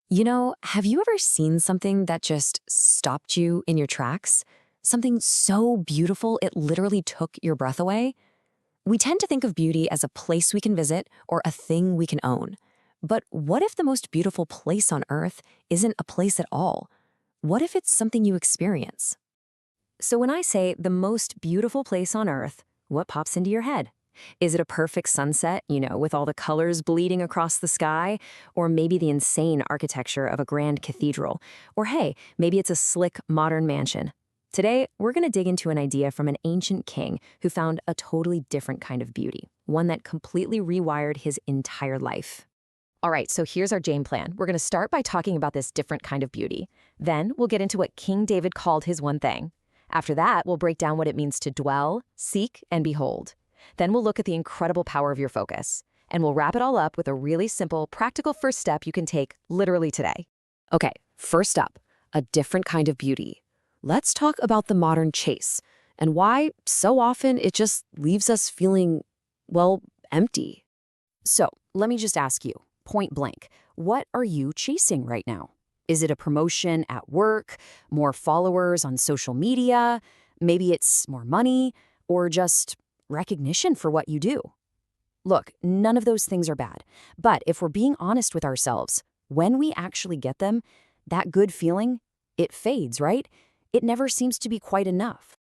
Have you ever seen something that just stopped you in your tracks? Something so beautiful it literally took your breath away? We tend to think of beauty as a place we can visit or a thing we can own. But what if the most beautiful place on earth isn't a place at all? What if it's something you experience? So when I say the most beautiful place on earth, what pops into your head? Is it a perfect sunset, with all the colors bleeding across the sky? Or maybe the insane architecture of a grand cathedral? Or hey, maybe it's a slick, modern mansion. Today, we're going to dig into an idea from an ancient king who found a totally different kind of beauty, one that completely rewired his entire life. All right, so here's our game plan. We're going to start by talking about this different kind of beauty. Then we'll get into what King David called his one thing. After that, we'll break down what it means to dwell, seek, and behold. Then we'll look at the incredible power of your focus. And we'll wrap it all up with a really simple, practical first step you can take literally today. Okay, first up, a different kind of beauty. Let's talk about the modern chase and why so often it just leaves us feeling, empty. So let me just ask you, point blank, what are you chasing right now? Is it a promotion at work, more followers on social media? Maybe it's more money or just recognition for what you do. Look, none of those things are bad. But if we're being honest with ourselves, when we actually get them, that good feeling, it fades, right? It never seems to be quite enough.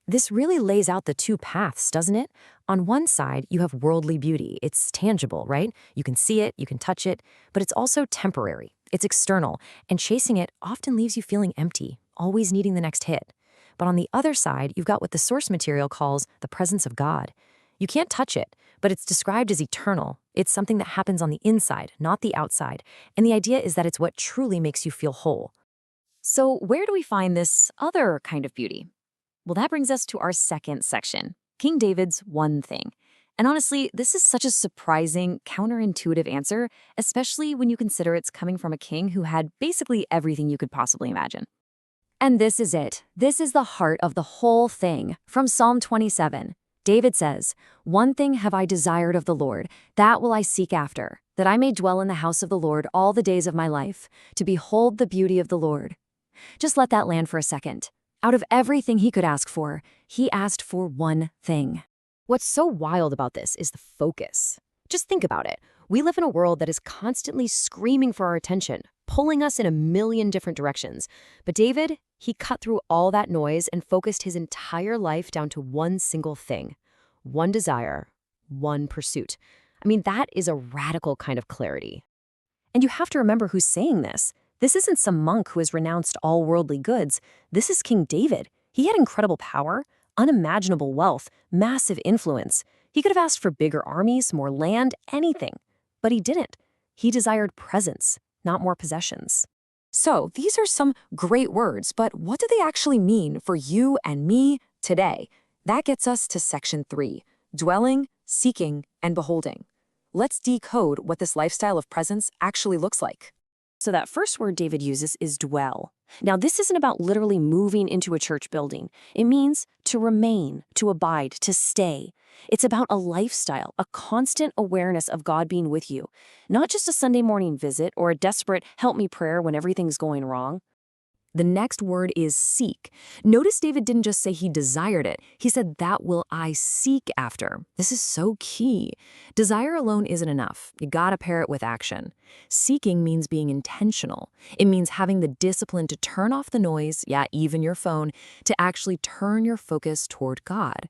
This really lays out the two paths, doesn't it? On one side, you have worldly beauty. It's tangible, right? You can see it, you can touch it, but it's also temporary. It's external, and chasing it often leaves you feeling empty, always needing the next hit. But on the other side, you've got what the source material calls the presence of God. You can't touch it, but it's described as eternal. It's something that happens on the inside, not the outside. And the idea is that it's what truly makes you feel whole. So where do we find this other kind of beauty? Well, that brings us to our second section, King David's one thing. And honestly, this is such a surprising, counterintuitive answer, especially when you consider it's coming from a king who had basically everything you could possibly imagine. And this is it. This is the heart of the whole thing. From Psalm 27, David says, "One thing have I desired of the Lord, that will I seek after, that I may dwell in the house of the Lord all the days of my life, to behold the beauty of the Lord." Just let that land for a second. Out of everything he could ask for, he asked for one thing. What's so wild about this is the focus. Just think about it. We live in a world that is constantly screaming for our attention, pulling us in a million different directions. But David, he cut through all that noise and focused his entire life down to one single thing, one desire, one pursuit. That is a radical kind of clarity. And you have to remember who's saying this. This isn't some monk who has renounced all worldly goods. This is King David. He had incredible power, unimaginable wealth, massive influence. He could have asked for bigger armies, more land, anything. But he didn't. He desired presence, not more possessions. So these are some great words, but what do they actually mean for you and me today? That gets us to section 3, dwelling, seeking, and beholding. Let's decode what this lifestyle of presence actually looks like. So that first word David uses is dwell. Now, this isn't about literally moving into a church building. It means to remain, to abide, to stay. It's about a lifestyle, a constant awareness of God being with you, not just a Sunday morning visit or a desperate help me prayer when everything's going wrong. The next word is seek. Notice David didn't just say he desired it. He said, "That will I seek after." This is so key. Desire alone isn't enough. You gotta pair it with action. Seeking means being intentional. It means having the discipline to turn off the noise, even your phone, to actually turn your focus toward God.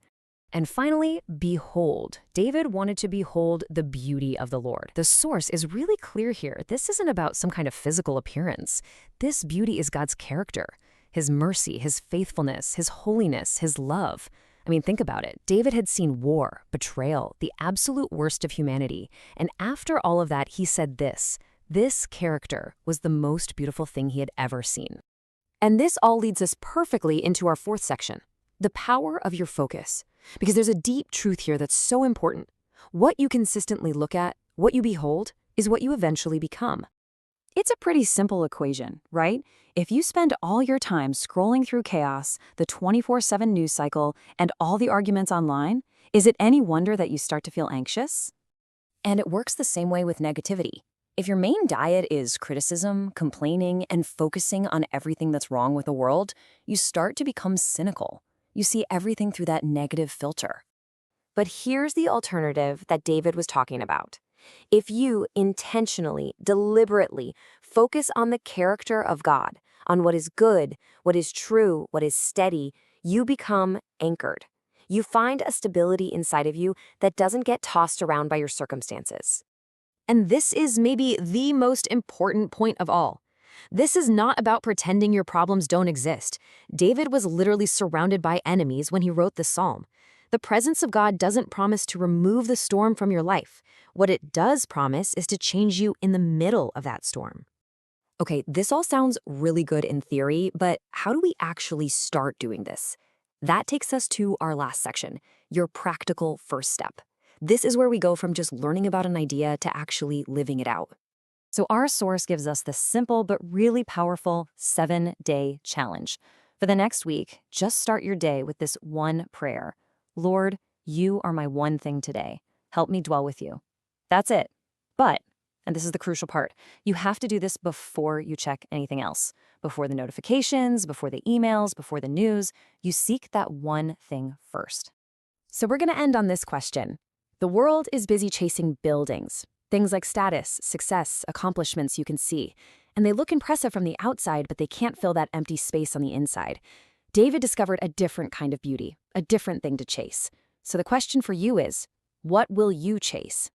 And finally, behold. David wanted to behold the beauty of the Lord. The source is really clear here. This isn't about some kind of physical appearance. This beauty is God's character, his mercy, his faithfulness, his holiness, his love. Think about it. David had seen war, betrayal, the absolute worst of humanity. And after all of that, he said this character was the most beautiful thing he had ever seen. And this all leads us perfectly into our fourth section, the power of your focus. Because there's a deep truth here that's so important. What you consistently look at, what you behold, is what you eventually become. It's a pretty simple equation, right? If you spend all your time scrolling through chaos, the 24/7 news cycle, and all the arguments online, is it any wonder that you start to feel anxious? And it works the same way with negativity. If your main diet is criticism, complaining, and focusing on everything that's wrong with the world, you start to become cynical. You see everything through that negative filter. But here's the alternative that David was talking about. If you intentionally, deliberately focus on the character of God, on what is good, what is true, what is steady, you become anchored. You find a stability inside of you that doesn't get tossed around by your circumstances. And this is maybe the most important point of all. This is not about pretending your problems don't exist. David was literally surrounded by enemies when he wrote this psalm. The presence of God doesn't promise to remove the storm from your life. What it does promise is to change you in the middle of that storm. Okay, this all sounds really good in theory, but how do we actually start doing this? That takes us to our last section, your practical first step. This is where we go from just learning about an idea to actually living it out. So our source gives us the simple but really powerful 7-day challenge. For the next week, just start your day with this one prayer. Lord, you are my one thing today. Help me dwell with you. That's it. But, and this is the crucial part, you have to do this before you check anything else. Before the notifications, before the emails, before the news, you seek that one thing first. So we're going to end on this question. The world is busy chasing buildings, things like status, success, accomplishments you can see, and they look impressive from the outside, but they can't fill that empty space on the inside. David discovered a different kind of beauty, a different thing to chase. So the question for you is, what will you chase?